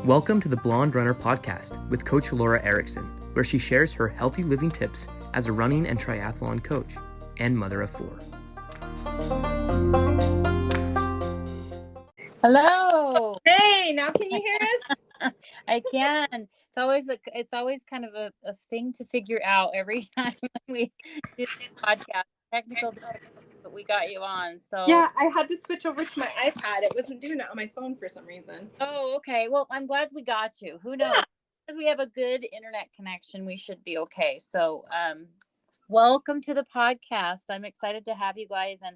Welcome to the Blonde Runner podcast with Coach Laura Erickson, where she shares her healthy living tips as a running and triathlon coach and mother of 4. Hello. Hey, now can you hear us? I can. It's always kind of a thing to figure out every time we do this podcast. Technical difficulties, but we got you on. So Yeah, I had to switch over to my iPad. It wasn't doing it on my phone for some reason. Oh, okay. Well, I'm glad we got you. Who knows? Because we have a good internet connection, we should be okay. So, welcome to the podcast. I'm excited to have you guys and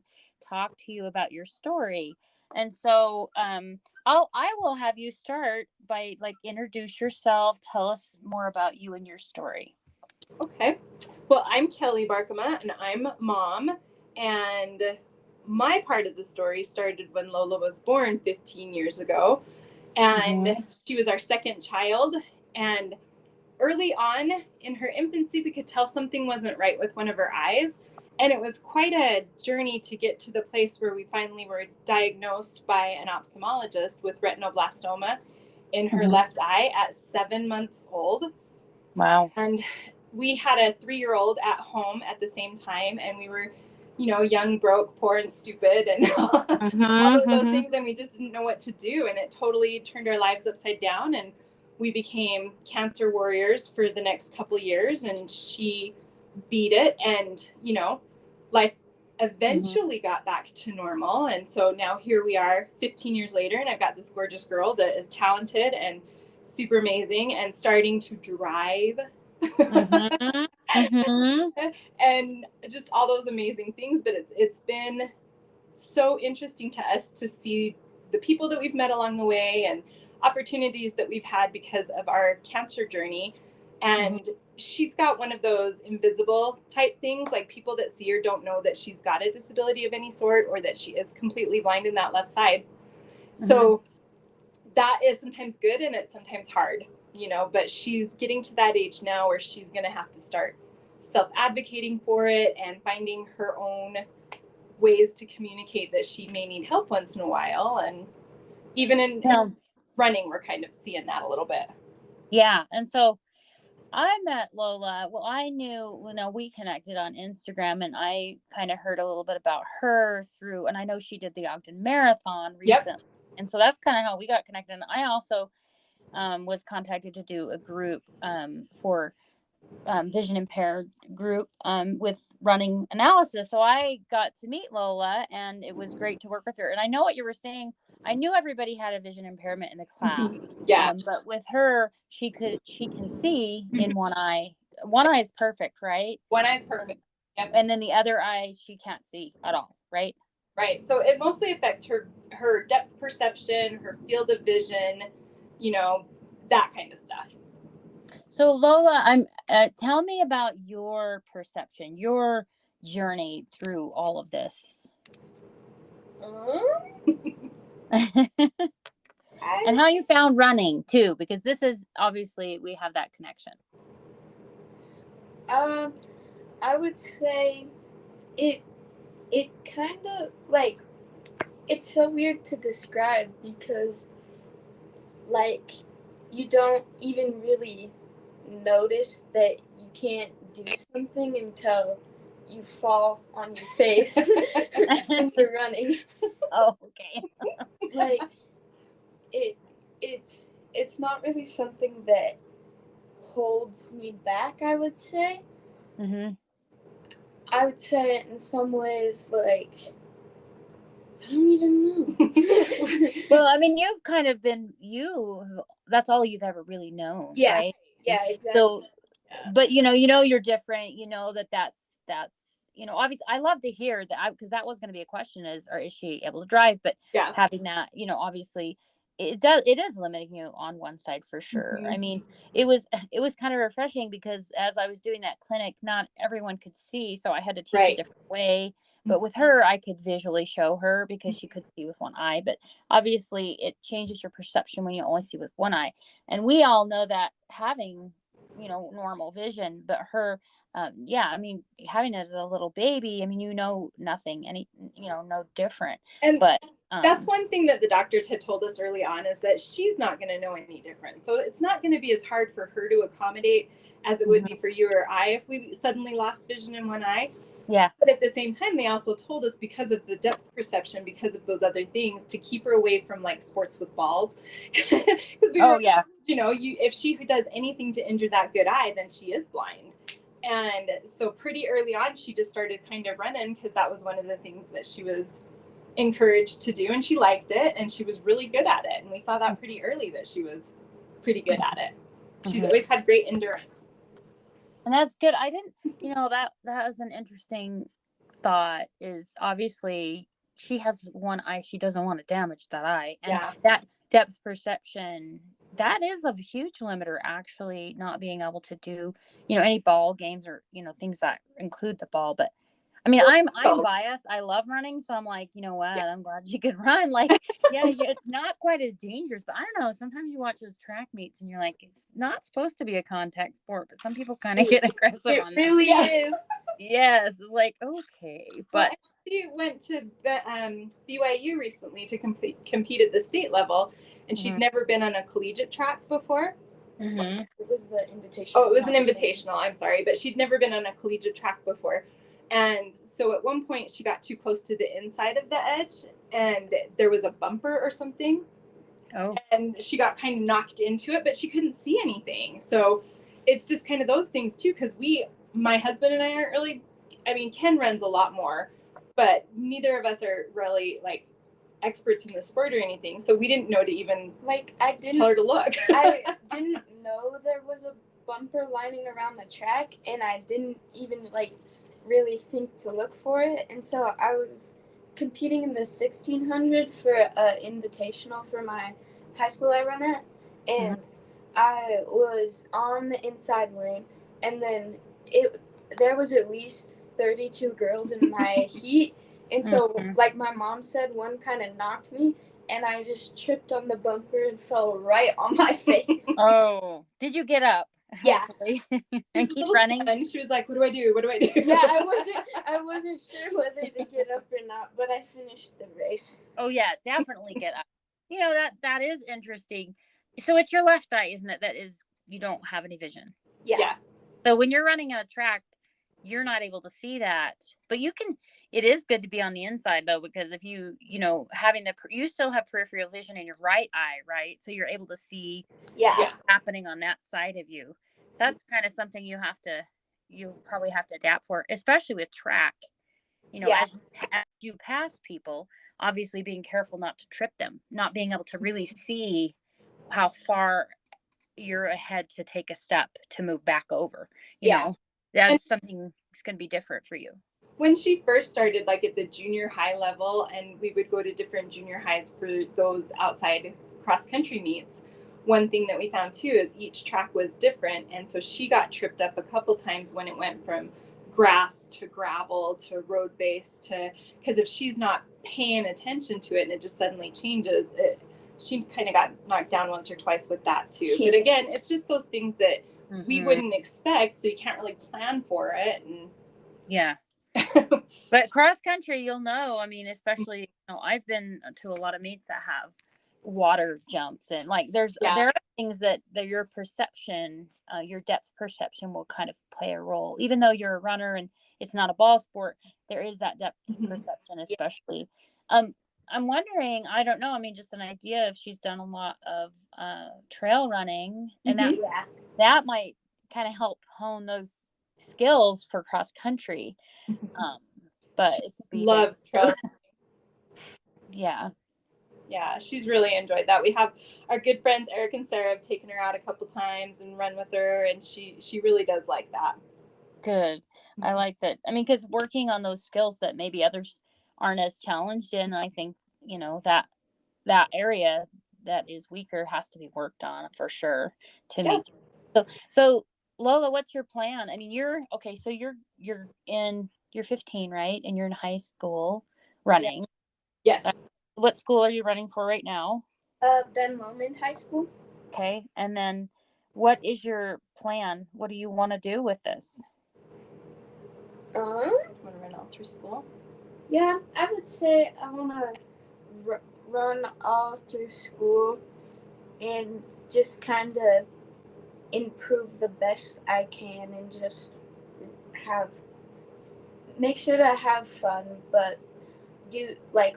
talk to you about your story. And so, I will have you start by introduce yourself. Tell us more about you and your story. Okay. Well, I'm Kelli Barkema, and I'm mom. And my part of the story started when Lola was born 15 years ago. And she was our second child. And early on in her infancy, we could tell something wasn't right with one of her eyes. And it was quite a journey to get to the place where we finally were diagnosed by an ophthalmologist with retinoblastoma in her left eye at 7 months old. Wow. And we had a 3-year-old at home at the same time, and we were, young, broke, poor, and stupid, and all of those things, and we just didn't know what to do, and it totally turned our lives upside down, and we became cancer warriors for the next couple years, and she beat it, and, life eventually got back to normal, and so now here we are 15 years later, and I've got this gorgeous girl that is talented and super amazing and starting to drive and just all those amazing things. But it's been so interesting to us to see the people that we've met along the way and opportunities that we've had because of our cancer journey. And she's got one of those invisible type things, like people that see her don't know that she's got a disability of any sort or that she is completely blind in that left side. So that is sometimes good and it's sometimes hard, but she's getting to that age now where she's going to have to start self-advocating for it and finding her own ways to communicate that she may need help once in a while. And even in running, we're kind of seeing that a little bit. Yeah. And so I met Lola. Well, I knew, we connected on Instagram, and I kind of heard a little bit about her through, and I know she did the Ogden Marathon recently. Yep. And so that's kind of how we got connected. And I also was contacted to do a group for vision impaired group with running analysis. So I got to meet Lola, and it was great to work with her. And I know what you were saying. I knew everybody had a vision impairment in the class. Yeah. But with her, she can see in one eye. One eye is perfect, right? One eye is perfect. Yep. And then the other eye, she can't see at all, right? Right. So it mostly affects her depth perception, her field of vision, that kind of stuff. So Lola, tell me about your perception, your journey through all of this. And how you found running too, because this is obviously we have that connection. I would say it kind of it's so weird to describe because you don't even really notice that you can't do something until you fall on your face for running. Oh, okay. It's not really something that holds me back, I would say. I would say it in some ways I don't even know. Well, I mean, you've kind of been that's all you've ever really known, right? Yeah, exactly. So, but you're different, that's obviously I love to hear that because that was going to be a question is she able to drive? But having that, obviously it is limiting you on one side for sure. I mean, it was kind of refreshing because as I was doing that clinic, not everyone could see. So I had to teach a different way. But with her, I could visually show her because she could see with one eye. But obviously, it changes your perception when you only see with one eye. And we all know that having, normal vision, but her, I mean, having it as a little baby, I mean, nothing, no different. And but that's one thing that the doctors had told us early on, is that she's not going to know any different. So it's not going to be as hard for her to accommodate as it would be for you or I if we suddenly lost vision in one eye. Yeah. But at the same time, they also told us, because of the depth perception, because of those other things, to keep her away from like sports with balls. Because if she does anything to injure that good eye, then she is blind. And so pretty early on, she just started kind of running, because that was one of the things that she was encouraged to do, and she liked it, and she was really good at it. And we saw that pretty early, that she was pretty good at it. She's always had great endurance. And that's good. I didn't, that was an interesting thought, is obviously she has one eye. She doesn't want to damage that eye. And that depth perception, that is a huge limiter, actually, not being able to do, any ball games or, things that include the ball. But I mean, I'm biased. I love running. So I'm like, you know what? I'm glad you could run. Like, it's not quite as dangerous, but I don't know. Sometimes you watch those track meets and you're like, it's not supposed to be a contact sport, but some people kind of get aggressive on that. It really is. Yes. It's like, okay. But she went to BYU recently to compete at the state level, and she'd never been on a collegiate track before. It was the invitational. Oh, it was an invitational. I'm sorry, but she'd never been on a collegiate track before. And so at one point she got too close to the inside of the edge, and there was a bumper or something. Oh. And she got kind of knocked into it, but she couldn't see anything. So it's just kind of those things too, because my husband and I aren't really, I mean, Ken runs a lot more, but neither of us are really like experts in the sport or anything. So we didn't know to even tell her to look. I didn't know there was a bumper lining around the track, and I didn't even really think to look for it. And so I was competing in the 1600 for an invitational for my high school I run at, and I was on the inside lane, and then there was at least 32 girls in my heat, and so like my mom said, one kind of knocked me, and I just tripped on the bumper and fell right on my face. Oh, did you get up? Yeah. And keep running. And she was like, what do I do? What do I do? Yeah, I wasn't sure whether to get up or not, but I finished the race. Oh yeah, definitely get up. That is interesting. So it's your left eye, isn't it? That is, you don't have any vision. Yeah. So when you're running on a track, you're not able to see that, but it is good to be on the inside though, because if you you still have peripheral vision in your right eye, right? So you're able to see what's happening on that side of you. So that's kind of something you probably have to adapt for, especially with track, as you pass people, obviously being careful not to trip them, not being able to really see how far you're ahead to take a step to move back over, you know, that's something that's going to be different for you. When she first started, like at the junior high level, and we would go to different junior highs for those outside cross country meets, one thing that we found too is each track was different. And so she got tripped up a couple times when it went from grass to gravel to road base because if she's not paying attention to it and it just suddenly changes, she kind of got knocked down once or twice with that too. But again, it's just those things that we wouldn't expect, so you can't really plan for it. And but cross country, you'll know. I mean, especially I've been to a lot of meets that have water jumps, and there are things that your perception, your depth perception will kind of play a role. Even though you're a runner and it's not a ball sport, there is that depth perception, especially. I'm wondering, I don't know, I mean, just an idea, if she's done a lot of trail running, and that might kind of help hone those skills for cross country. But it could be love trail. Yeah, she's really enjoyed that. We have our good friends Eric and Sarah have taken her out a couple times and run with her, and she really does like that. Good. I like that. I mean, because working on those skills that maybe others aren't as challenged in, I think that area that is weaker has to be worked on for sure to make. So Lola, what's your plan? I mean, you're 15, right? And you're in high school running. Yes. What school are you running for right now? Ben Lomond High School. Okay. And then what is your plan? What do you want to do with this? Want to run all through school? Yeah, I would say I want to run all through school and just kind of improve the best I can and just make sure to have fun, but do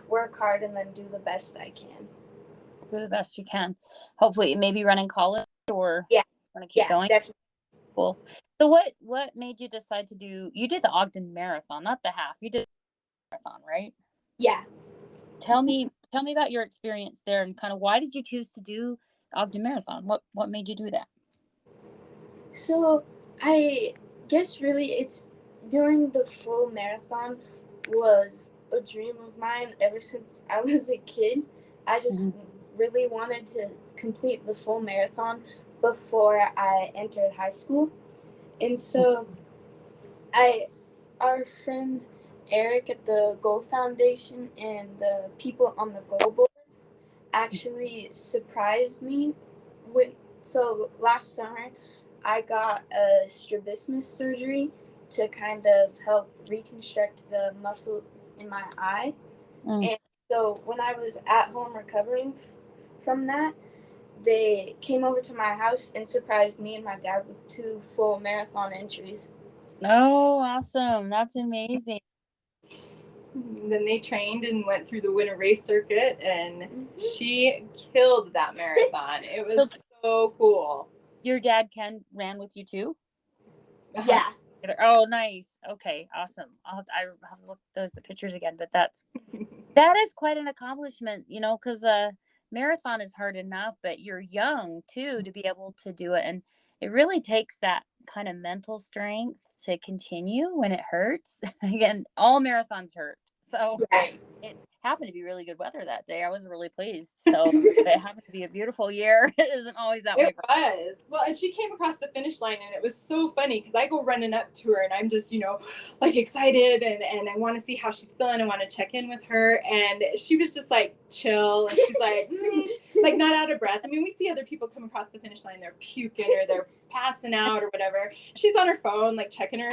work hard and then do the best I can. Do the best you can. Hopefully, maybe run in college, or yeah, want to keep going. Definitely. Cool. So what made you decide to do? You did the Ogden Marathon, not the half. You did the marathon, right? Yeah. Tell me about your experience there, and kind of why did you choose to do Ogden Marathon? What made you do that? So I guess really it's doing the full marathon was a dream of mine ever since I was a kid. I just really wanted to complete the full marathon before I entered high school. And so our friends Eric at the Goal Foundation and the people on the Goal Board actually surprised me. So last summer I got a strabismus surgery to kind of help reconstruct the muscles in my eye. And so when I was at home recovering from that, they came over to my house and surprised me and my dad with 2 full marathon entries. Oh, awesome. That's amazing. Then they trained and went through the winter race circuit, and she killed that marathon. It was so cool. Your dad ran with you too? Yeah. Oh, nice. Okay, awesome. I have to look at those pictures again, but that is quite an accomplishment, because a marathon is hard enough, but you're young too to be able to do it, and it really takes that kind of mental strength to continue when it hurts. Again, all marathons hurt, so it happened to be really good weather that day. I was really pleased. So it happened to be a beautiful year. It isn't always that way. It was. Well, and she came across the finish line, and it was so funny because I go running up to her, and I'm just, excited, and I want to see how she's feeling. I want to check in with her, and she was just like chill, and she's like, like not out of breath. I mean, we see other people come across the finish line, they're puking or they're passing out or whatever. She's on her phone, like checking her.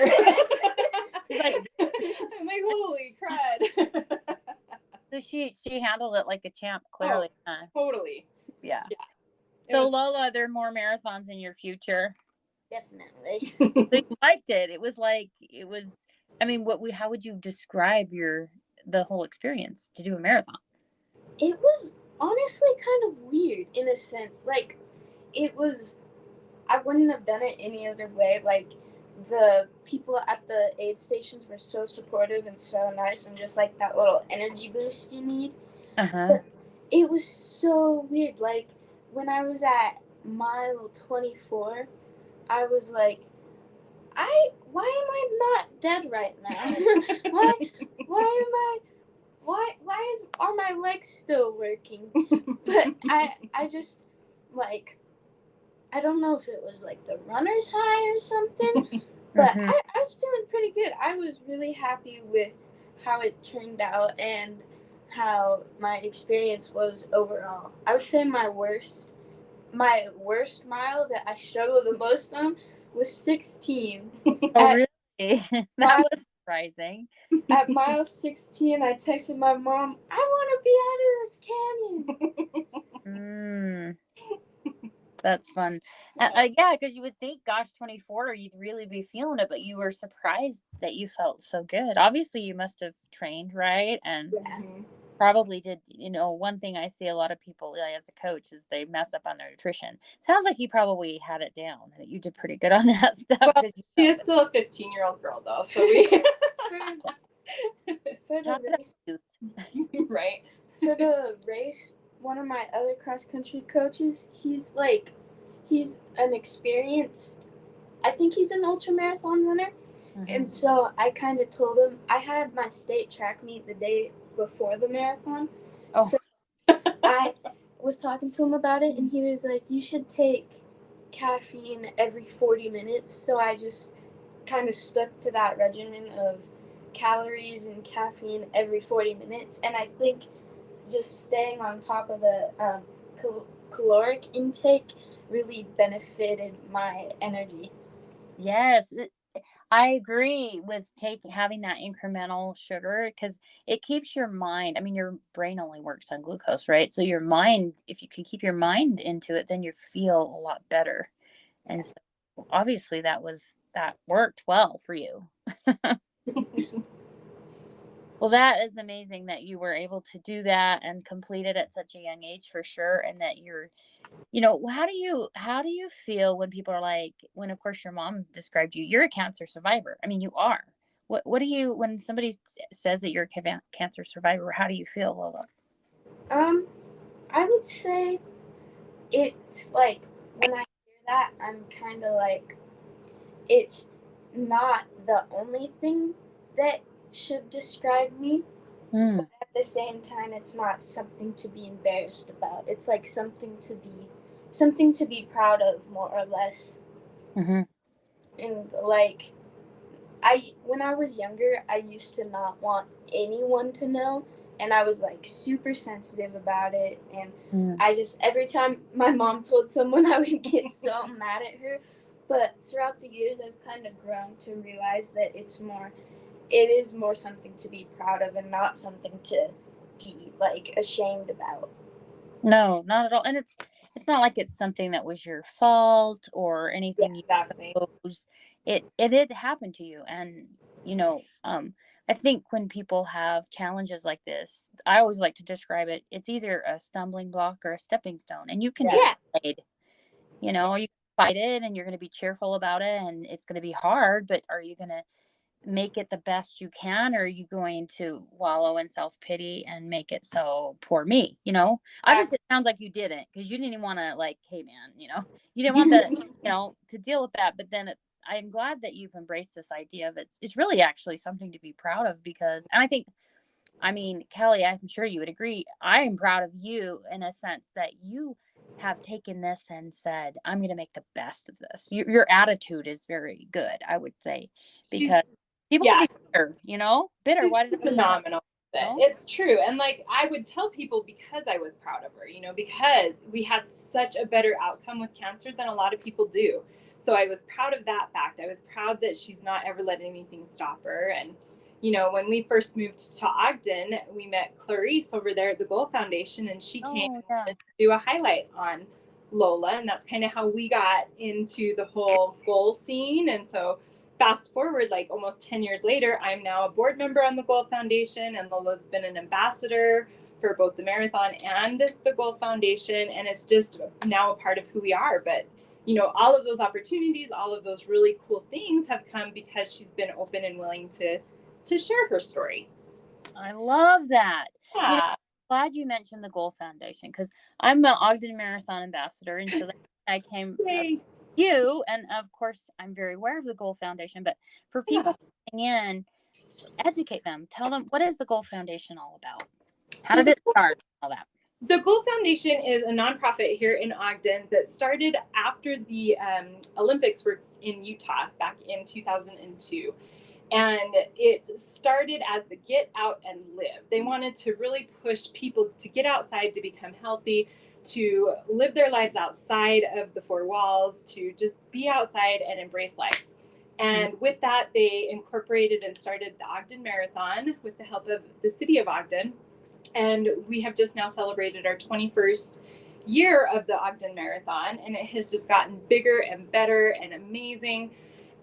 She's like, I'm like, holy crud. So she handled it like a champ, clearly. Totally. Yeah. So Lola, there are more marathons in your future. Definitely. So you liked it. How would you describe the whole experience to do a marathon? It was honestly kind of weird in a sense. I wouldn't have done it any other way. The people at the aid stations were so supportive and so nice, and just like that little energy boost you need. But it was so weird. When I was at mile 24, I was like, why am I not dead right now? Are my legs still working? But I just I don't know if it was the runner's high or something, but I was feeling pretty good. I was really happy with how it turned out and how my experience was overall. I would say my worst mile that I struggled the most on was 16. Oh, really? That was surprising. At mile 16, I texted my mom, I want to be out of this canyon. That's fun. Yeah, because you would think, gosh, 24, you'd really be feeling it, but you were surprised that you felt so good. Obviously, you must have trained, right? And probably did, one thing I see a lot of people as a coach is they mess up on their nutrition. Sounds like you probably had it down. You did pretty good on that stuff. Well, she is still a 15-year-old girl, though, so we... For the race, right? For the race, one of my other cross-country coaches, he's an experienced, I think he's an ultra-marathon runner. And so I kind of told him, I had my state track meet the day before the marathon. So I was talking to him about it, and he was like, you should take caffeine every 40 minutes. So I just kind of stuck to that regimen of calories and caffeine every 40 minutes. And I think just staying on top of the caloric intake really benefited my energy. Yes, I agree with having that incremental sugar because it keeps your mind. I mean, your brain only works on glucose, right? So your mind, if you can keep your mind into it, then you feel a lot better. And so obviously that worked well for you. Well, that is amazing that you were able to do that and complete it at such a young age for sure. And that how do you feel when people are like, when of course your mom described you're a cancer survivor. I mean, you are. What do you, when somebody says that you're a cancer survivor, how do you feel, Lola? I would say it's like when I hear that, I'm kind of like, it's not the only thing that should describe me. Mm. But at the same time, it's not something to be embarrassed about. It's like something to be proud of, more or less. Mm-hmm. And like when I was younger, I used to not want anyone to know, and I was like super sensitive about it. And Mm. I just, every time my mom told someone, I would get so mad at her. But throughout the years, I've kind of grown to realize that it is more something to be proud of and not something to be like ashamed about. No, not at all. And it's not like it's something that was your fault or Yeah, anything you exactly. chose. It did happen to you. And I think when people have challenges like this, I always like to describe it, it's either a stumbling block or a stepping stone. And you can Yes. decide, you can fight it and you're going to be cheerful about it and it's going to be hard, but are you going to make it the best you can, or are you going to wallow in self-pity and make it so poor me? Obviously it sounds like you didn't, because you didn't even want to, like, hey man, you didn't want to deal with that. But then I'm glad that you've embraced this idea of it's really actually something to be proud of, because, and I mean, Kelli, I'm sure you would agree, I am proud of you in a sense that you have taken this and said, I'm going to make the best of this. Your attitude is very good, I would say, She's, because people yeah, can be bitter, bitter. she's Why does it mean that? phenomenal. It's true. And like, I would tell people, because I was proud of her, because we had such a better outcome with cancer than a lot of people do. So I was proud of that fact. I was proud that she's not ever let anything stop her. And, when we first moved to Ogden, we met Clarice over there at the Goal Foundation, and she came to do a highlight on Lola. And that's kind of how we got into the whole goal scene. And so fast forward, like almost 10 years later, I'm now a board member on the Goal Foundation, and Lola's been an ambassador for both the marathon and the Goal Foundation. And it's just now a part of who we are. But, all of those opportunities, all of those really cool things have come because she's been open and willing to share her story. I love that. Yeah. Glad you mentioned the Goal Foundation, because I'm the Ogden Marathon ambassador. And so I came you, and of course I'm very aware of the Goal Foundation, but for people coming in, educate them, tell them, what is the Goal Foundation all about? How did it start? All that. The Goal Foundation is a nonprofit here in Ogden that started after the Olympics were in Utah back in 2002. And it started as the Get Out and Live. They wanted to really push people to get outside, to become healthy, to live their lives outside of the four walls, to just be outside and embrace life. And with that, they incorporated and started the Ogden Marathon with the help of the city of Ogden. And we have just now celebrated our 21st year of the Ogden Marathon, and it has just gotten bigger and better and amazing.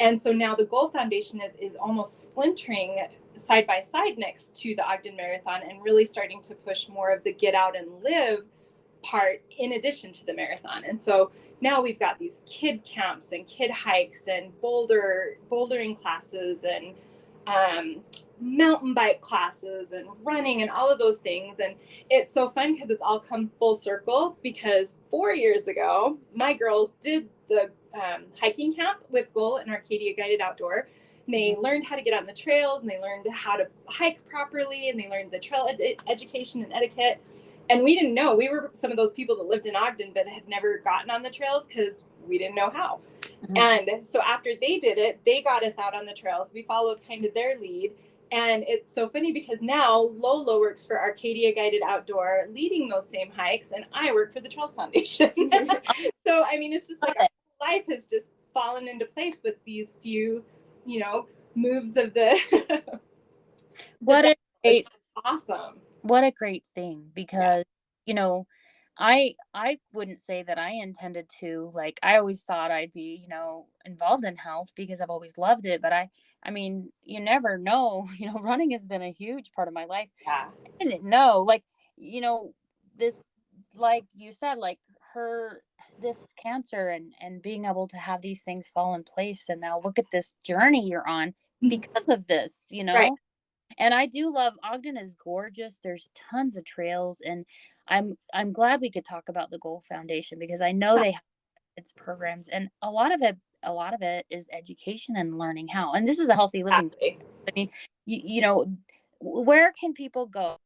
And so now the Goal Foundation is almost splintering side by side next to the Ogden Marathon, and really starting to push more of the Get Out and Live part in addition to the marathon. And so now we've got these kid camps and kid hikes and bouldering classes and mountain bike classes and running and all of those things. And it's so fun because it's all come full circle, because 4 years ago, my girls did the hiking camp with Goal and Arcadia Guided Outdoor. And they learned how to get on the trails, and they learned how to hike properly, and they learned the trail education and etiquette. And we didn't know. We were some of those people that lived in Ogden but had never gotten on the trails because we didn't know how. And so after they did it, they got us out on the trails. We followed kind of their lead. And it's so funny because now Lola works for Arcadia Guided Outdoor, leading those same hikes, and I work for the Trails Foundation. So, I mean, it's just like our life has just fallen into place with these few, moves of the. What a great, awesome. what a great thing, because, I wouldn't say that I intended to, like, I always thought I'd be, involved in health because I've always loved it. But I mean, you never know, running has been a huge part of my life. Yeah. I didn't know, like, this, like you said, like this cancer and being able to have these things fall in place. And now look at this journey you're on because of this, Right. And I do love Ogden is gorgeous. There's tons of trails, and I'm glad we could talk about the Goal Foundation, because I know they have its programs, and a lot of it is education and learning how. And this is a healthy living. Exactly. I mean, where can people go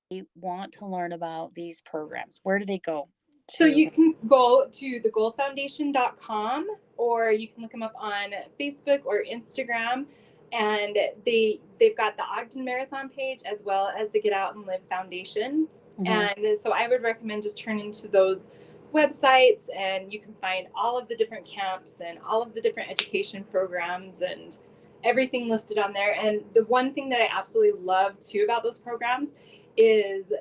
if they want to learn about these programs? Where do they go? So you can go to thegoalfoundation.com, or you can look them up on Facebook or Instagram. And they've got the Ogden Marathon page as well as the Get Out and Live Foundation. Mm-hmm. And so I would recommend just turning to those websites, and you can find all of the different camps and all of the different education programs and everything listed on there. And the one thing that I absolutely love too about those programs is,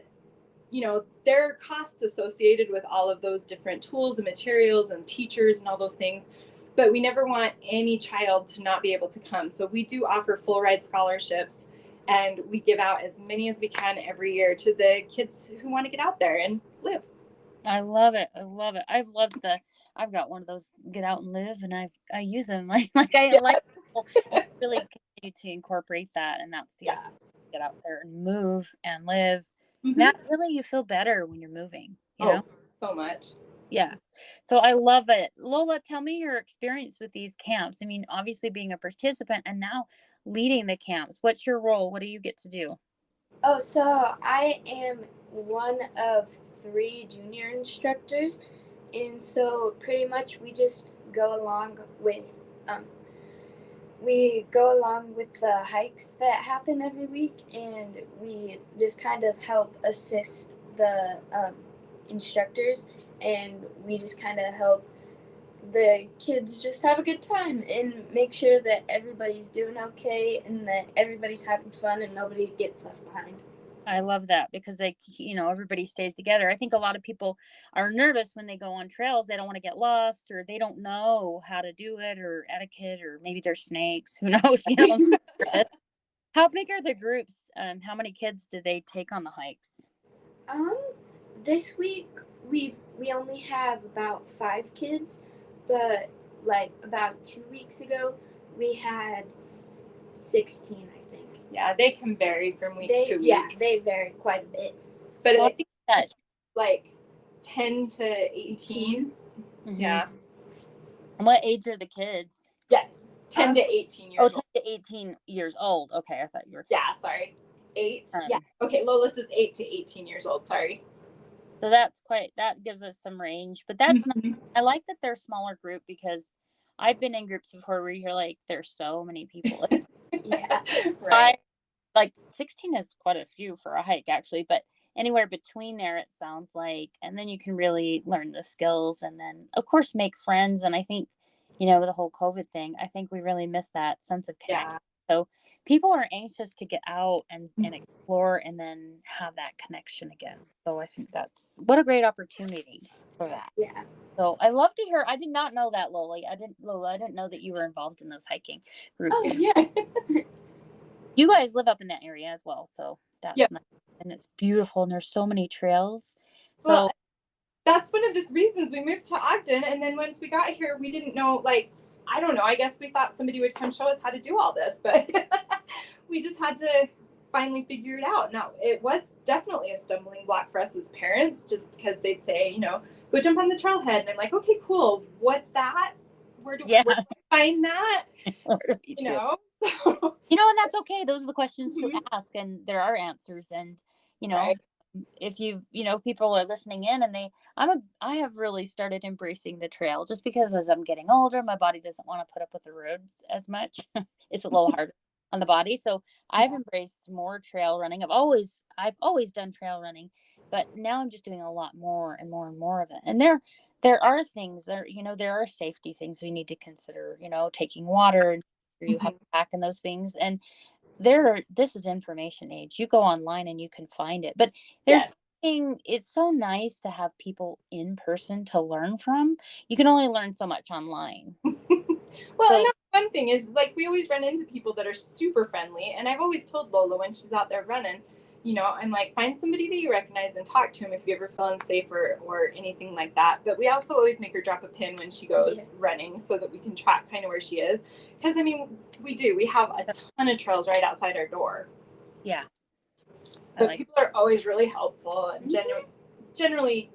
there are costs associated with all of those different tools and materials and teachers and all those things, but we never want any child to not be able to come. So we do offer full ride scholarships, and we give out as many as we can every year to the kids who want to get out there and live. I love it. I've got one of those Get Out and Live, and I use them I really continue to incorporate that. And that's the idea. Get out there and move and live. Mm-hmm. That really, you feel better when you're moving, you know? So much. Yeah. So I love it. Lola, tell me your experience with these camps. I mean, obviously being a participant and now leading the camps. What's your role? What do you get to do? Oh, so I am one of 3 junior instructors. And so pretty much we just go along with the hikes that happen every week, and we just kind of help assist the instructors, and we just kind of help the kids just have a good time and make sure that everybody's doing okay and that everybody's having fun and nobody gets left behind. I love that, because everybody stays together. I think a lot of people are nervous when they go on trails. They don't want to get lost, or they don't know how to do it, or etiquette, or maybe they're snakes. Who knows? How big are the groups? How many kids do they take on the hikes? This week we only have about 5 kids, but like about 2 weeks ago we had 16, I think. Yeah, they can vary from week to week. Yeah, they vary quite a bit. But I think that's like 10 to 18. Mm-hmm. Yeah. And what age are the kids? Yeah, 10 to 18 years old. 10 to 18 years old. Okay, I thought you were. Yeah, sorry. 8. Yeah. Okay, Lola says 8 to 18 years old. Sorry. So that gives us some range. But that's not, I like that they're a smaller group, because I've been in groups before where you're like, there's so many people. Yeah, right. Like 16 is quite a few for a hike, actually, but anywhere between there, it sounds like. And then you can really learn the skills, and then of course make friends. And I think, with the whole COVID thing, I think we really miss that sense of connection. Yeah. So people are anxious to get out and explore, and then have that connection again. So I think what a great opportunity for that. Yeah. So I love to hear. I did not know that, Lola. I didn't know that you were involved in those hiking groups. Oh, yeah. You guys live up in that area as well, so that's nice. And it's beautiful, and there's so many trails. So well, that's one of the reasons we moved to Ogden. And then once we got here, we didn't know, I don't know, I guess we thought somebody would come show us how to do all this, but we just had to finally figure it out. Now, it was definitely a stumbling block for us as parents, just because they'd say, go jump on the trailhead. And I'm like, okay, cool. What's that? Where do we find that? So. And that's okay. Those are the questions to ask, and there are answers. And, right. If people are listening in, and I have really started embracing the trail, just because as I'm getting older, my body doesn't want to put up with the roads as much. It's a little harder. on the body. So I've embraced more trail running. I've always done trail running, but now I'm just doing a lot more and more and more of it. And there are things there, there are safety things we need to consider, taking water and you have to pack and those things. And this is information age. You go online and you can find it. But it's so nice to have people in person to learn from. You can only learn so much online. Well, and that's one thing is, like, we always run into people that are super friendly. And I've always told Lola when she's out there running, I'm like, find somebody that you recognize and talk to them if you ever feel unsafe or anything like that. But we also always make her drop a pin when she goes running so that we can track kind of where she is. Because, we have a ton of trails right outside our door. Yeah. But people are always really helpful. And generally,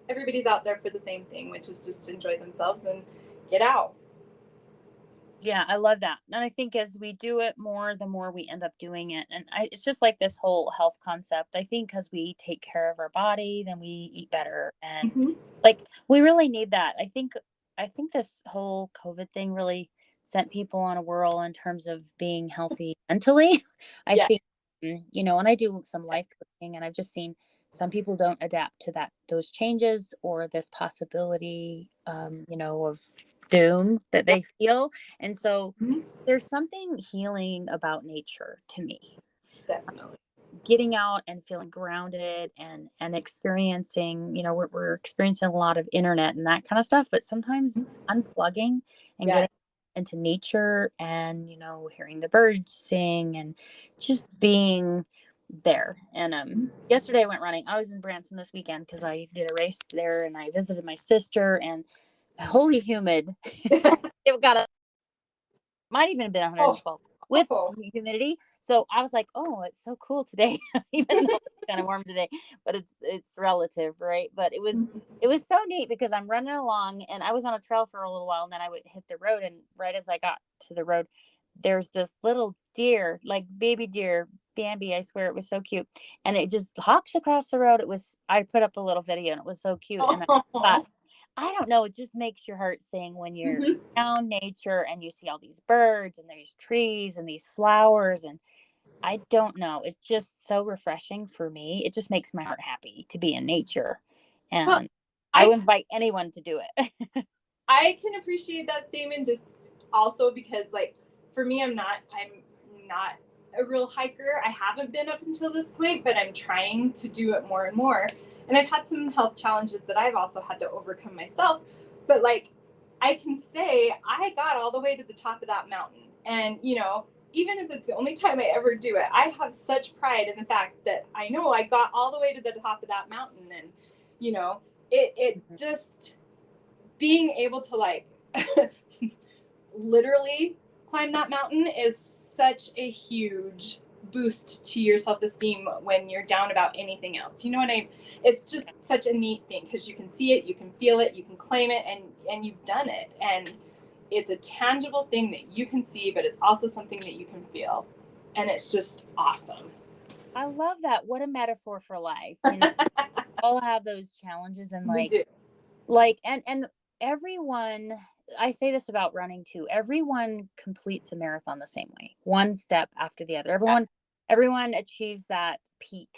everybody's out there for the same thing, which is just to enjoy themselves and get out. Yeah, I love that. And I think as we do it more, the more we end up doing it. And it's just like this whole health concept. I think because we take care of our body, then we eat better. And like, we really need that. I think this whole COVID thing really sent people on a whirl in terms of being healthy mentally. I think, and I do some life coaching, and I've just seen some people don't adapt to those changes or this possibility, of doom that they feel. And so there's something healing about nature to me. Definitely. Getting out and feeling grounded and experiencing, we're experiencing a lot of internet and that kind of stuff, but sometimes unplugging and getting into nature and, hearing the birds sing and just being there. And yesterday I went running. I was in Branson this weekend because I did a race there and I visited my sister, and holy humid. It might even have been 112 with humidity. So I was like, oh, it's so cool today, even though it's kind of warm today, but it's relative, right? But it was so neat because I'm running along and I was on a trail for a little while, and then I would hit the road, and right as I got to the road, there's this little deer, like baby deer, Bambi, I swear, it was so cute. And it just hops across the road. I put up a little video and it was so cute. And I thought, I don't know, it just makes your heart sing when you're around nature and you see all these birds and these trees and these flowers. And I don't know, it's just so refreshing for me. It just makes my heart happy to be in nature. And I would invite anyone to do it. I can appreciate that statement just also because, like, for me, I'm not a real hiker. I haven't been up until this point, but I'm trying to do it more and more. And I've had some health challenges that I've also had to overcome myself. But, like, I can say I got all the way to the top of that mountain. And, even if it's the only time I ever do it, I have such pride in the fact that I know I got all the way to the top of that mountain. And, it just being able to, like, literally climb that mountain is such a huge boost to your self-esteem when you're down about anything else. It's just such a neat thing because you can see it, you can feel it, you can claim it, and you've done it. And it's a tangible thing that you can see, but it's also something that you can feel. And it's just awesome. I love that. What a metaphor for life. All have those challenges, and and everyone, I say this about running too, everyone completes a marathon the same way, one step after the other. Everyone achieves that peak,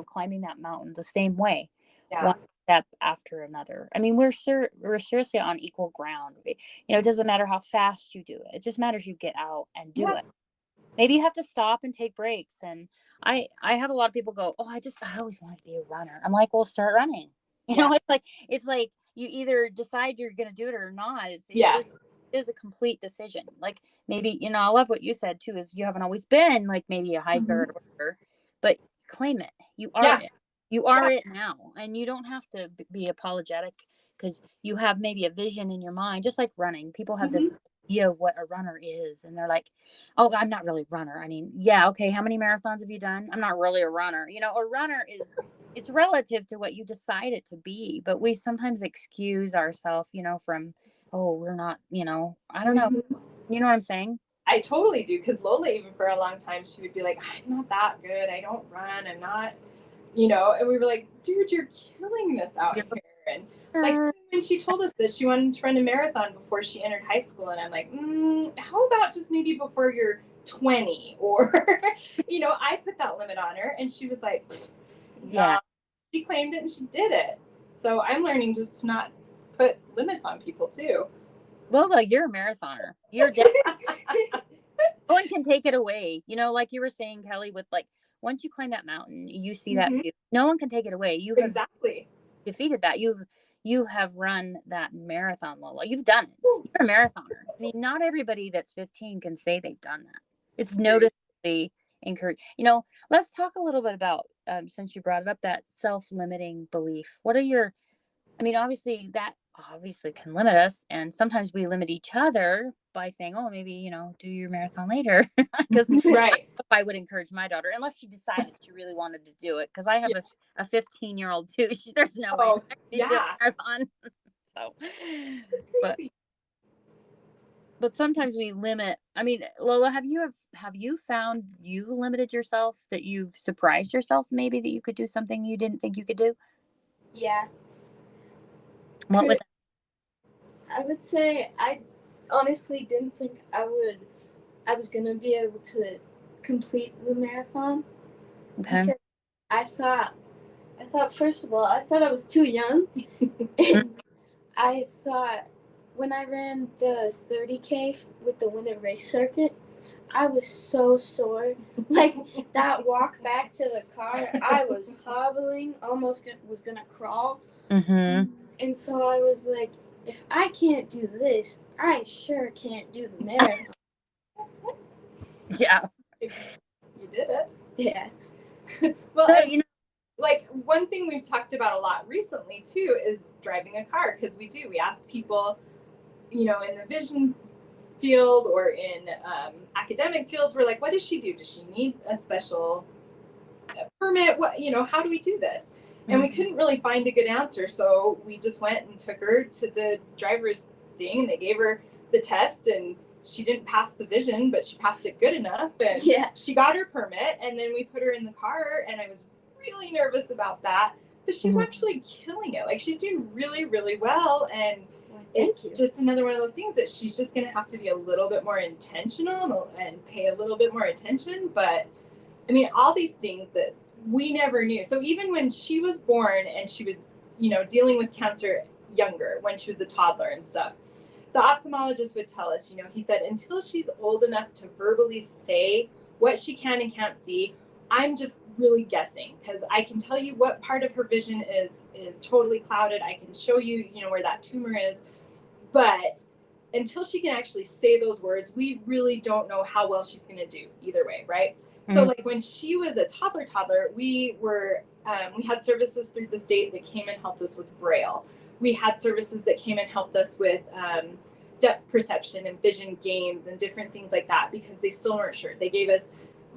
climbing that mountain the same way, one step after another. I mean, we're seriously on equal ground. It doesn't matter how fast you do it. It just matters you get out and do it. Maybe you have to stop and take breaks. And I have a lot of people go, oh, I always wanted to be a runner. I'm like, well, start running. It's like you either decide you're going to do it or not. It is a complete decision. Like, maybe, I love what you said too, is you haven't always been like maybe a hiker or whatever, but claim it. You are it. You are it now. And you don't have to be apologetic because you have maybe a vision in your mind, just like running. People have this idea of what a runner is. And they're like, oh, I'm not really a runner. I mean, yeah. Okay. How many marathons have you done? I'm not really a runner. A runner it's relative to what you decide it to be, but we sometimes excuse ourselves, from, oh, we're not, I don't know. You know what I'm saying? I totally do. Because Lola, even for a long time, she would be like, I'm not that good. I don't run. I'm not, and we were like, dude, you're killing this out here. And Like when she told us that she wanted to run a marathon before she entered high school, and I'm like, how about just maybe before you're 20? Or, I put that limit on her, and she was like, nah. She claimed it and she did it. So I'm learning just to not put limits on people too. Well, like, you're a marathoner. You're no one can take it away. Like you were saying, Kelli, with like, once you climb that mountain, you see that view. No one can take it away. You have exactly defeated that. You have run that marathon, Lola. You've done it. You're a marathoner. I mean, not everybody that's 15 can say they've done that. It's noticeably encouraged. Let's talk a little bit about, since you brought it up, that self-limiting belief. What are your, obviously that can limit us, and sometimes we limit each other by saying, oh, maybe, do your marathon later. Because right. I would encourage my daughter, unless she decided she really wanted to do it, because I have a 15-year-old too. There's no way she'd do a marathon. So it's crazy. But sometimes we limit. Lola, have you found you limited yourself, that you've surprised yourself maybe that you could do something you didn't think you could do? Yeah. What would I would say I honestly didn't think I was gonna be able to complete the marathon. Okay. Because I thought first of all, I thought I was too young. I thought when I ran the 30K with the winter race circuit, I was so sore. Like, that walk back to the car, I was hobbling, almost was gonna crawl. Mm-hmm. And so I was like, if I can't do this, I sure can't do the marathon. Yeah. You did it. Yeah. Well, like, one thing we've talked about a lot recently too is driving a car, because we ask people, in the vision field or in academic fields, we're like, what does she do? Does she need a special permit? What, how do we do this? And we couldn't really find a good answer, so we just went and took her to the driver's thing, and they gave her the test, and she didn't pass the vision, but she passed it good enough, and she got her permit, and then we put her in the car, and I was really nervous about that, but she's actually killing it. Like, she's doing really, really well, and it's just another one of those things that she's just going to have to be a little bit more intentional and pay a little bit more attention. But all these things that we never knew. So even when she was born and she was, dealing with cancer younger, when she was a toddler and stuff, the ophthalmologist would tell us, he said, until she's old enough to verbally say what she can and can't see, I'm just really guessing, because I can tell you what part of her vision is totally clouded. I can show you, where that tumor is. But until she can actually say those words, we really don't know how well she's going to do either way, right? Mm-hmm. So, like, when she was a toddler, we had services through the state that came and helped us with Braille. We had services that came and helped us with depth perception and vision games and different things like that, because they still weren't sure. They gave us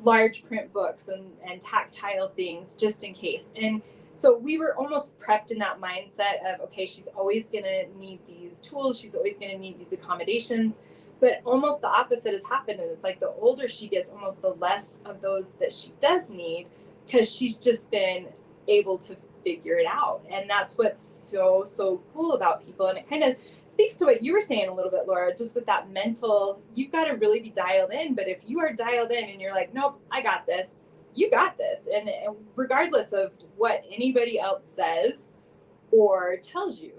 large print books and tactile things just in case. And so we were almost prepped in that mindset of, okay, she's always going to need these tools. She's always going to need these accommodations. But almost the opposite has happened. And it's like the older she gets, almost the less of those that she does need, because she's just been able to figure it out. And that's what's so, so cool about people. And it kind of speaks to what you were saying a little bit, Laura, just with that mental, you've got to really be dialed in. But if you are dialed in and you're like, nope, I got this, you got this. And regardless of what anybody else says or tells you,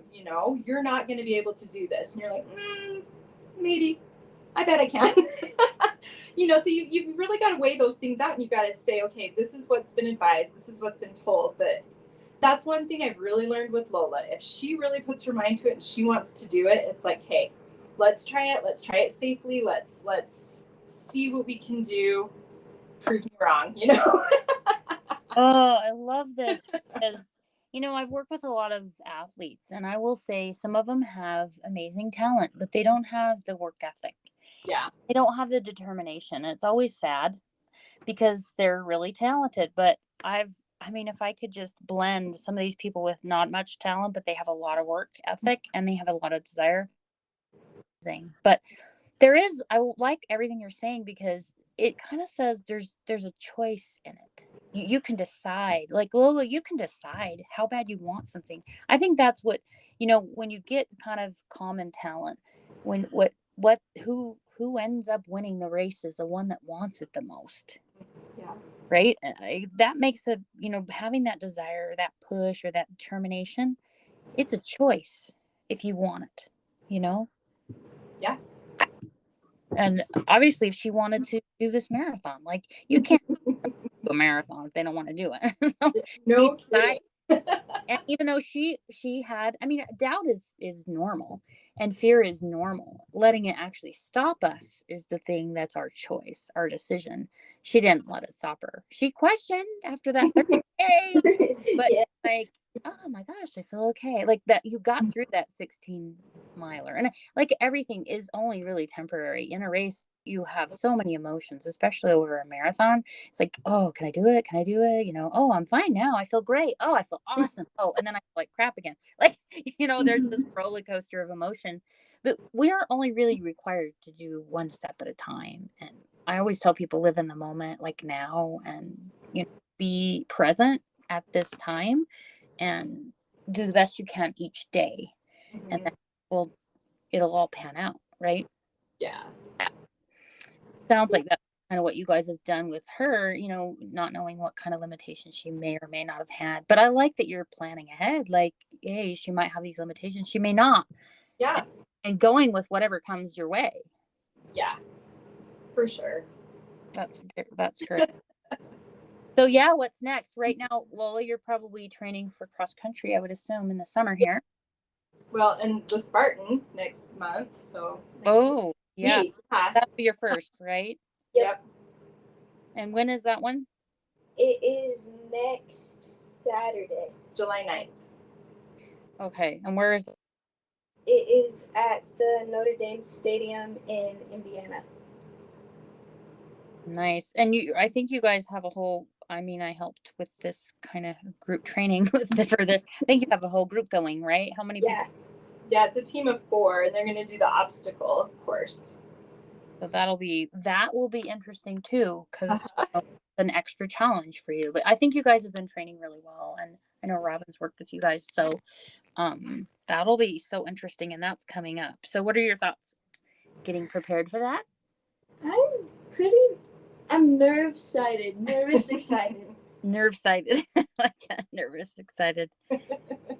you're not going to be able to do this. And you're like, maybe, I bet I can. So you've really got to weigh those things out, and you've got to say, okay, this is what's been advised. This is what's been told. But that's one thing I've really learned with Lola. If she really puts her mind to it and she wants to do it, it's like, hey, let's try it. Let's try it safely. Let's see what we can do. Prove me wrong, Oh, I love this, because, I've worked with a lot of athletes, and I will say some of them have amazing talent, but they don't have the work ethic. Yeah. They don't have the determination. It's always sad, because they're really talented. But if I could just blend some of these people with not much talent, but they have a lot of work ethic and they have a lot of desire. But I like everything you're saying, because it kind of says there's a choice in it. You can decide. Like, Lola, you can decide how bad you want something. I think that's what you know, when you get kind of common talent, when who ends up winning the race is the one that wants it the most. Yeah. Right? That makes a, you know, having that desire, that push, or that determination, it's a choice if you want it, you know? Yeah. And obviously, if she wanted to do this marathon, like, you can't do a marathon if they don't want to do it. So she No decided, kidding. and even though she had, I mean, doubt is normal, and fear is normal. Letting it actually stop us is the thing that's our choice, our decision. She didn't let it stop her. She questioned after that 30K, but Yeah. like, oh my gosh, I feel okay. Like, that you got through that 16 miler. And like, everything is only really temporary. In a race, you have so many emotions, especially over a marathon. It's like, oh, can I do it? Can I do it? You know, oh, I'm fine now. I feel great. Oh, I feel awesome. Oh, and then I feel like crap again. Like, you know, there's this roller coaster of emotion. But we are only really required to do one step at a time. And I always tell people, live in the moment, like now, and, you know, be present at this time, and do the best you can each day. And then, well, it'll all pan out, right? Yeah. Sounds like that's kind of what you guys have done with her, you know, not knowing what kind of limitations she may or may not have had. But I like that you're planning ahead. Like, hey, she might have these limitations, she may not. Yeah. And going with whatever comes your way. Yeah. For sure. That's great. So yeah, what's next? Right now, Lola, you're probably training for cross country, I would assume, in the summer here. Well, and the Spartan next month. So Oh, yeah. week. Yeah. That'll be your first, right? Yep. And when is that one? It is next Saturday. July 9th. Okay. And where is It is at the Notre Dame Stadium in Indiana. Nice. And I think you guys have a whole, I mean, I helped with this kind of group training for this. I think you have a whole group going, right? How many Yeah. people? Yeah, it's a team of 4, and they're going to do the obstacle course. So that will be interesting too, because it's an extra challenge for you. But I think you guys have been training really well, and I know Robin's worked with you guys, so that'll be so interesting, and that's coming up. So what are your thoughts? Getting prepared for that? I'm nervous excited. Nerve-sighted. Like that, nervous, excited.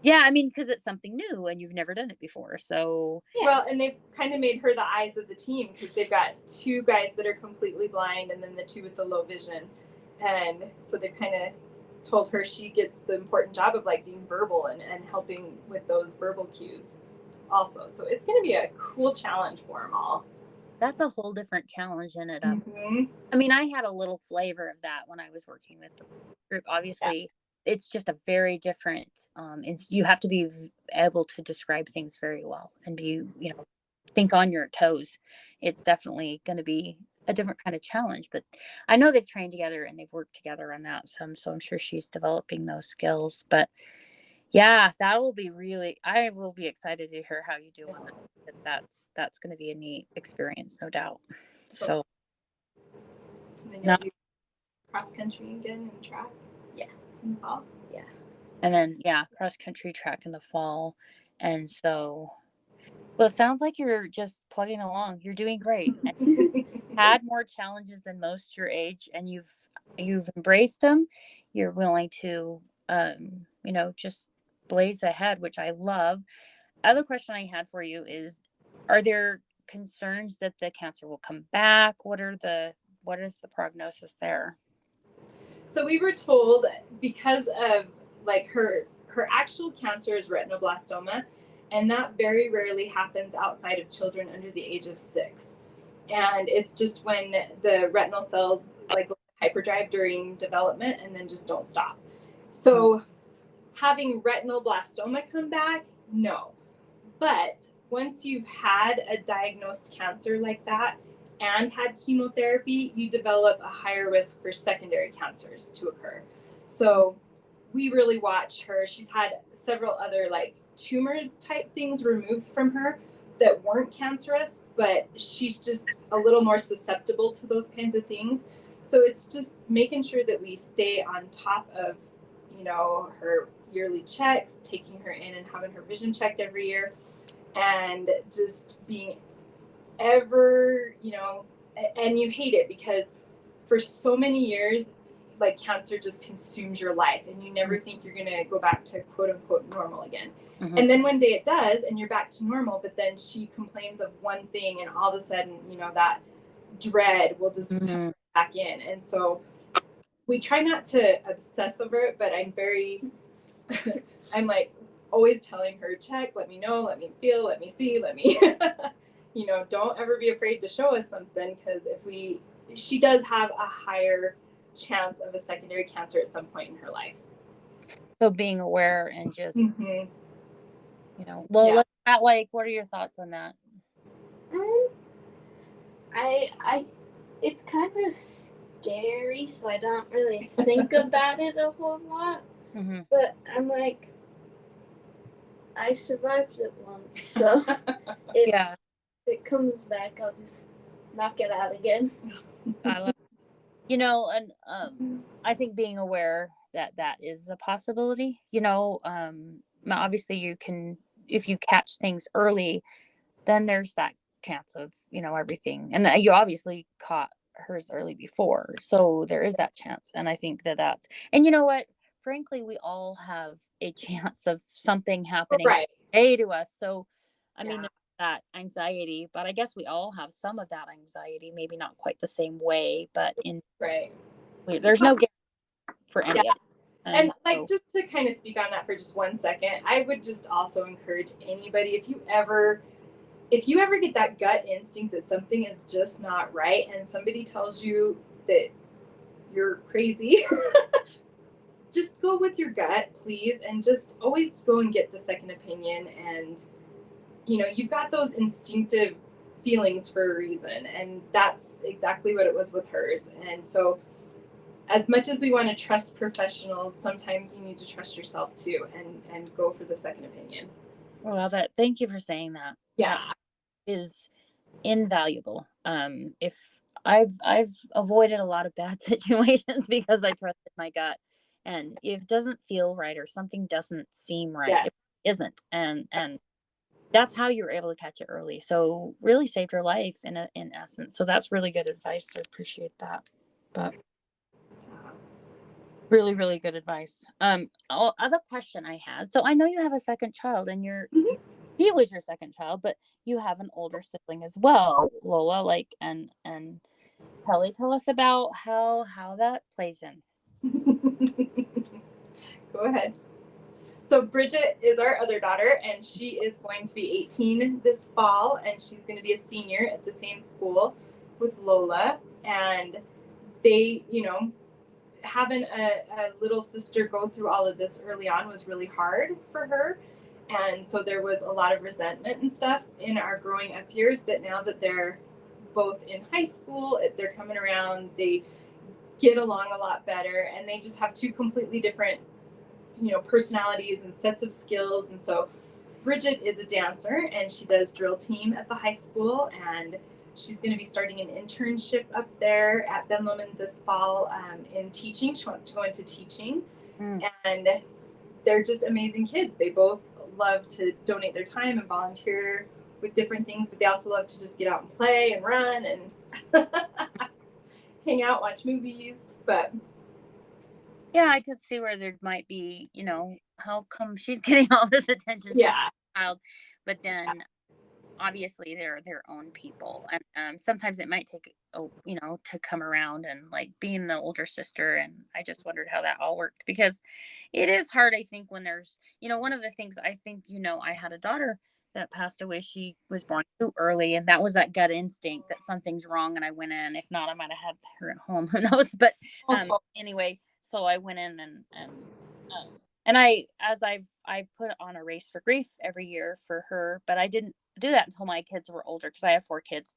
Yeah, I mean, because it's something new and you've never done it before. So Yeah. Well, and they've kind of made her the eyes of the team, because they've got 2 guys that are completely blind and then the 2 with the low vision. And so they've kind of told her she gets the important job of like being verbal and helping with those verbal cues also. So it's going to be a cool challenge for them all. that's a whole different challenge in it. Mm-hmm. I mean, I had a little flavor of that when I was working with the group. Obviously, it's just a very different. You have to be able to describe things very well and be, you know, think on your toes. It's definitely going to be a different kind of challenge. But I know they've trained together and they've worked together on that some. So I'm sure she's developing those skills. But yeah, that will be really. I will be excited to hear how you do on that. That's going to be a neat experience, no doubt. So. And then No. you'll do cross country again and track. Yeah. In the fall. Yeah. And then, yeah, cross country track in the fall. And so, well, it sounds like you're just plugging along. You're doing great. And had more challenges than most your age, and you've embraced them. You're willing to, you know, just blaze ahead, which I love. Other question I had for you is, are there concerns that the cancer will come back? What is the prognosis there? So we were told, because of like her actual cancer is retinoblastoma, and that very rarely happens outside of children under the age of 6. And it's just when the retinal cells like hyperdrive during development and then just don't stop. So having retinoblastoma come back, no. But once you've had a diagnosed cancer like that and had chemotherapy, you develop a higher risk for secondary cancers to occur. So we really watch her. She's had several other like tumor type things removed from her that weren't cancerous, but she's just a little more susceptible to those kinds of things. So it's just making sure that we stay on top of, you know, her yearly checks, taking her in and having her vision checked every year, and just being ever, and you hate it because for so many years, like, cancer just consumes your life and you never think you're going to go back to quote unquote normal again. Mm-hmm. And then one day it does and you're back to normal, but then she complains of one thing and all of a sudden, that dread will just come back in. And so we try not to obsess over it, but I'm like always telling her, check, let me know, let me feel, let me see, let me, don't ever be afraid to show us something, because she does have a higher chance of a secondary cancer at some point in her life. So being aware and just, Mm-hmm. Let's not, like, what are your thoughts on that? It's kind of scary, so I don't really think about it a whole lot. Mm-hmm. But I'm like, I survived it once, so if it comes back, I'll just knock it out again. I love and I think being aware that is a possibility. Obviously you can, if you catch things early, then there's that chance of everything, and you obviously caught hers early before, so there is that chance. And I think that's, and you know what, frankly, we all have a chance of something happening to us. So I mean, there's that anxiety, but I guess we all have some of that anxiety, maybe not quite the same way, but there's no guarantee for any of it. And just to kind of speak on that for just 1 second, I would just also encourage anybody, if you ever get that gut instinct that something is just not right and somebody tells you that you're crazy, just go with your gut, please, and just always go and get the second opinion. And you've got those instinctive feelings for a reason, and that's exactly what it was with hers. And so as much as we want to trust professionals, sometimes you need to trust yourself too, and go for the second opinion. I love it. Thank you for saying that. Yeah. That is invaluable. If I've avoided a lot of bad situations because I trusted my gut, and if it doesn't feel right or something doesn't seem right, it isn't. And that's how you're able to catch it early. So really saved her life in essence. So that's really good advice. I appreciate that. But really, really good advice. Other question I had. So I know you have a second child, and he was your second child, but you have an older sibling as well, Lola. And Kelli, tell us about how that plays in. Go ahead. So Bridget is our other daughter, and she is going to be 18 this fall, and she's going to be a senior at the same school with Lola. And they, having a little sister go through all of this early on was really hard for her. And so there was a lot of resentment and stuff in our growing up years. But now that they're both in high school, they're coming around, they get along a lot better, and they just have two completely different, personalities and sets of skills. And so Bridget is a dancer, and she does drill team at the high school, and she's going to be starting an internship up there at Ben Lomond this fall in teaching. She wants to go into teaching. And they're just amazing kids. They both love to donate their time and volunteer with different things, but they also love to just get out and play and run and hang out, watch movies. But yeah, I could see where there might be, how come she's getting all this attention from the child, but then obviously they're their own people, and sometimes it might take to come around, and like being the older sister. And I just wondered how that all worked, because it is hard, I think, when there's one of the things, I think I had a daughter that passed away. She was born too early, and that was that gut instinct that something's wrong, and I went in. If not, I might have had her at home, who knows. But anyway, so I went in, and I've put on a race for grief every year for her, but I didn't do that until my kids were older, because I have 4 kids.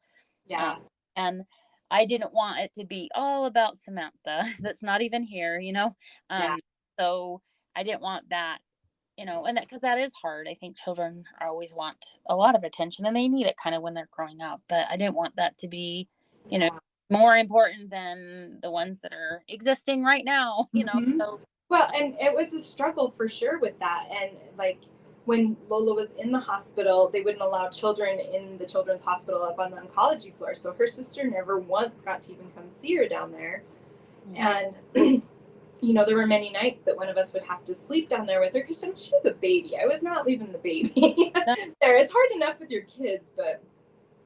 And I didn't want it to be all about Samantha that's not even here, so I didn't want that, and that, because that is hard. I think children always want a lot of attention, and they need it kind of when they're growing up, but I didn't want that to be more important than the ones that are existing right now. So Well, and it was a struggle for sure with that. And like when Lola was in the hospital, they wouldn't allow children in the children's hospital up on the oncology floor. So her sister never once got to even come see her down there. And, you know, there were many nights that one of us would have to sleep down there with her because she was a baby. I was not leaving the baby there. It's hard enough with your kids, but,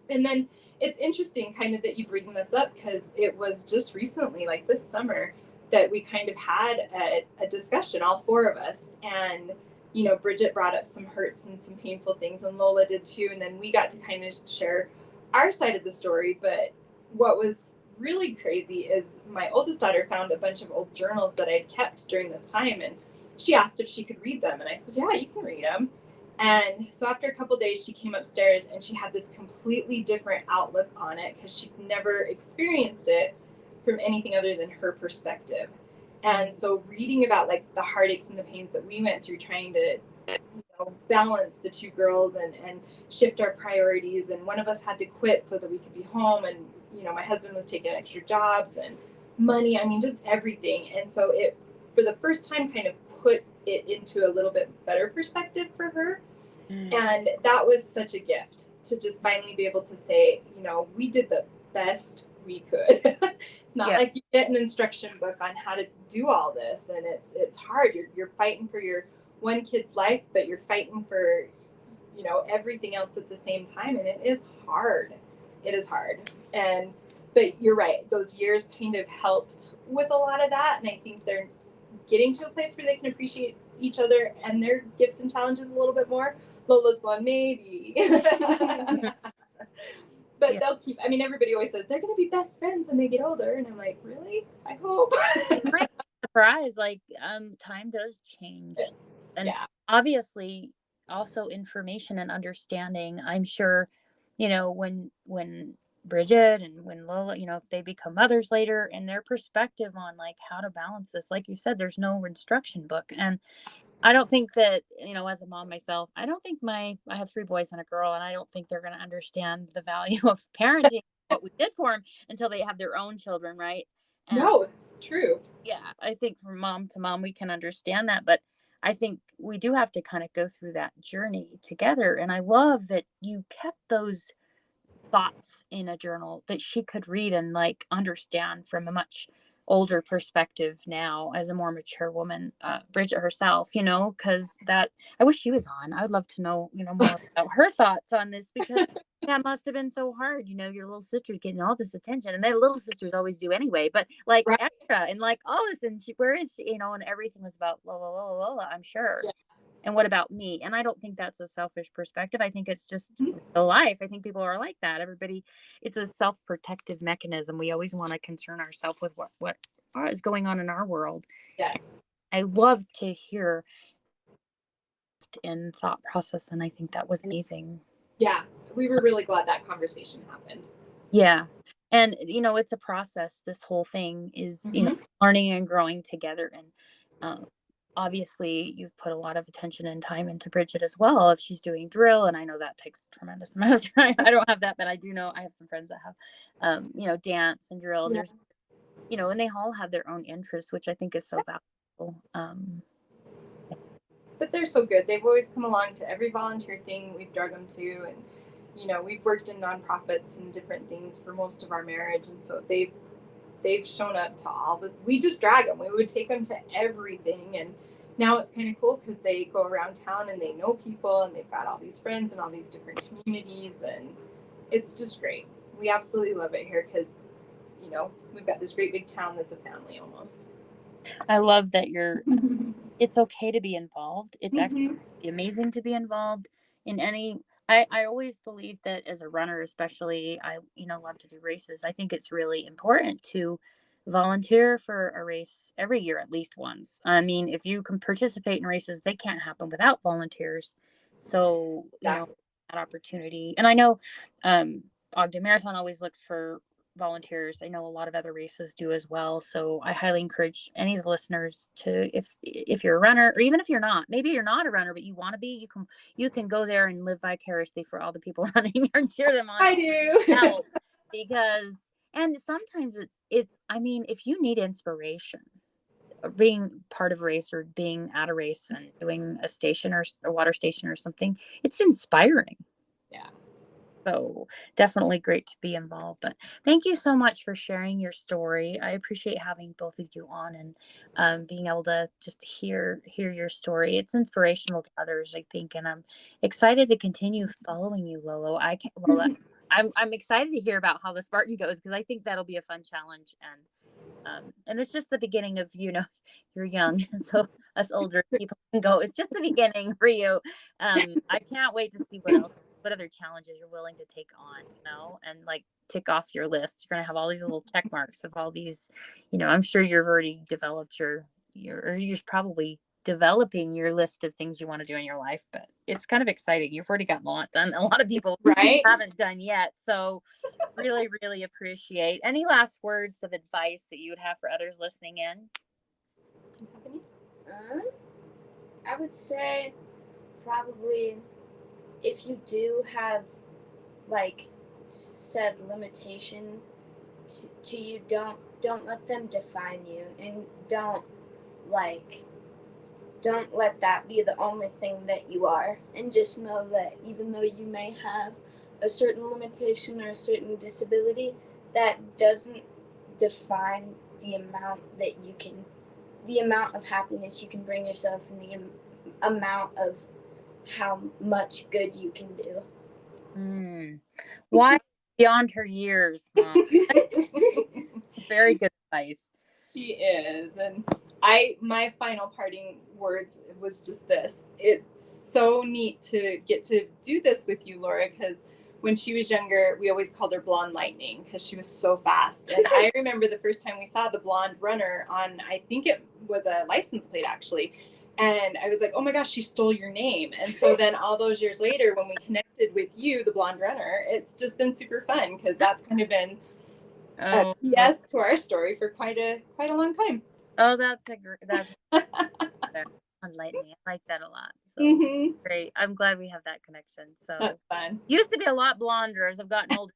and then it's interesting kind of that you bring this up because it was just recently, like this summer, that we kind of had a discussion, all four of us. And, you know, Bridget brought up some hurts and some painful things, and Lola did too. And then we got to kind of share our side of the story. But what was really crazy is my oldest daughter found a bunch of old journals that I'd kept during this time. And she asked if she could read them. And I said, yeah, you can read them. And so after a couple days, she came upstairs and she had this completely different outlook on it because she'd never experienced it from anything other than her perspective. And so reading about like the heartaches and the pains that we went through trying to, you know, balance the two girls and shift our priorities. And one of us had to quit so that we could be home. And, you know, my husband was taking extra jobs and money. I mean, just everything. And so it, for the first time, kind of put it into a little bit better perspective for her. And that was such a gift to just finally be able to say, you know, we did the best we could. It's not like you get an instruction book on how to do all this, and it's hard. You're fighting for your one kid's life, but you're fighting for, you know, everything else at the same time, and it is hard. It is hard. And but you're right, those years kind of helped with a lot of that, and I think they're getting to a place where they can appreciate each other and their gifts and challenges a little bit more. Lola's going, maybe. But they'll keep, I mean, everybody always says they're going to be best friends when they get older. And I'm like, really? I hope. Surprise. Like, time does change. And obviously also information and understanding. I'm sure, you know, when Bridget and when Lola, you know, if they become mothers later, and their perspective on like how to balance this, like you said, there's no instruction book. And I don't think that, you know, as a mom myself, I don't think I have 3 boys and a girl, and I don't think they're going to understand the value of parenting, what we did for them, until they have their own children, right? And no, it's true. Yeah, I think from mom to mom, we can understand that. But I think we do have to kind of go through that journey together. And I love that you kept those thoughts in a journal that she could read and like understand from a much older perspective now as a more mature woman, Bridget herself, you know, because that, I wish she was on. I would love to know, you know, more about her thoughts on this, because that must have been so hard, you know, your little sister's getting all this attention, and their little sisters always do anyway, but like extra, and like all this, and where is she, you know, and everything was about Lola, Lola, Lola, I'm sure. And what about me? And I don't think that's a selfish perspective. I think it's just real life. I think people are like that. Everybody, it's a self-protective mechanism. We always want to concern ourselves with what is going on in our world. Yes. I love to hear in thought process, and I think that was amazing. Yeah, we were really glad that conversation happened. Yeah. And, you know, it's a process. This whole thing is, you know, learning and growing together. And obviously you've put a lot of attention and time into Bridget as well, if she's doing drill. And I know that takes a tremendous amount of time. I don't have that, but I do know I have some friends that have, you know, dance and drill. There's, you know, and they all have their own interests, which I think is so valuable. But they're so good. They've always come along to every volunteer thing we've drug them to. And, you know, we've worked in nonprofits and different things for most of our marriage. And so they've shown up to all the, we just drag them. We would take them to everything. And now it's kind of cool because they go around town and they know people and they've got all these friends and all these different communities. And it's just great. We absolutely love it here because, you know, we've got this great big town that's a family almost. I love that it's okay to be involved. It's actually amazing to be involved in any. I always believe that as a runner, especially, I, you know, love to do races. I think it's really important to volunteer for a race every year, at least once. I mean, if you can participate in races, they can't happen without volunteers. So, you know, that opportunity. And I know Ogden Marathon always looks for volunteers. I know a lot of other races do as well. So I highly encourage any of the listeners to, if you're a runner, or even if you're not, maybe you're not a runner, but you want to be, you can go there and live vicariously for all the people running and cheer them on. I do. Help, because, and sometimes it's, I mean, if you need inspiration, being part of a race or being at a race and doing a station or a water station or something, it's inspiring. Yeah. So definitely great to be involved. But thank you so much for sharing your story. I appreciate having both of you on and being able to just hear your story. It's inspirational to others, I think, and I'm excited to continue following you, Lola. Lola. I'm excited to hear about how the Spartan goes because I think that'll be a fun challenge and it's just the beginning of, you're young, so us older people can go. It's just the beginning for you. I can't wait to see what other challenges you're willing to take on, and like tick off your list. You're gonna have all these little check marks of all these, I'm sure you've already developed or you're probably developing your list of things you want to do in your life, but it's kind of exciting. You've already got a lot done. A lot of people haven't done yet. So really, really appreciate. Any last words of advice that you would have for others listening in? I would say probably if you do have like set limitations to you, don't let them define you, and don't let that be the only thing that you are. And just know that even though you may have a certain limitation or a certain disability, that doesn't define the amount of happiness you can bring yourself and the amount of how much good you can do. Why beyond her years, Mom? Very good advice. She is. And my final parting words was just this. It's so neat to get to do this with you, Laura, because when she was younger, we always called her Blonde Lightning because she was so fast. And I remember the first time we saw the blonde runner on, I think it was a license plate actually. And I was like, oh my gosh, she stole your name. And so then all those years later, when we connected with you, the blonde runner, it's just been super fun because that's kind of been a PS to our story for quite a long time. Oh, that's enlightening. I like that a lot. So great. I'm glad we have that connection. So that's fun. Used to be a lot blonder as I've gotten older.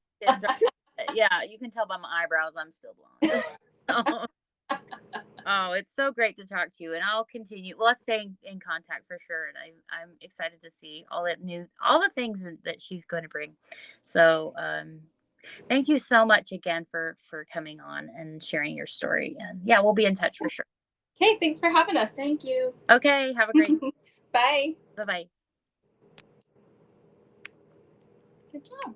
Yeah, you can tell by my eyebrows I'm still blonde. Oh, it's so great to talk to you, and I'll continue. Well, let's stay in contact for sure. And I'm excited to see all the things that she's going to bring. So, thank you so much again for coming on and sharing your story. And yeah, we'll be in touch for sure. Okay, thanks for having us. Thank you. Okay, have a great day. Bye. Bye-bye. Good job.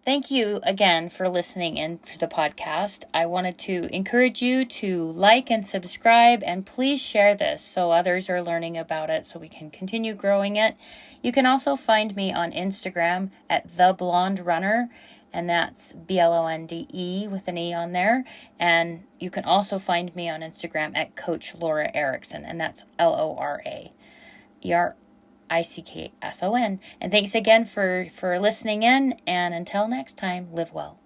Thank you again for listening in to the podcast. I wanted to encourage you to like and subscribe, and please share this so others are learning about it so we can continue growing it. You can also find me on Instagram at The Blonde Runner, and that's BLONDE with an E on there. And you can also find me on Instagram at Coach Laura Erickson, and that's LORAERICKSON. And thanks again for listening in, and until next time, live well.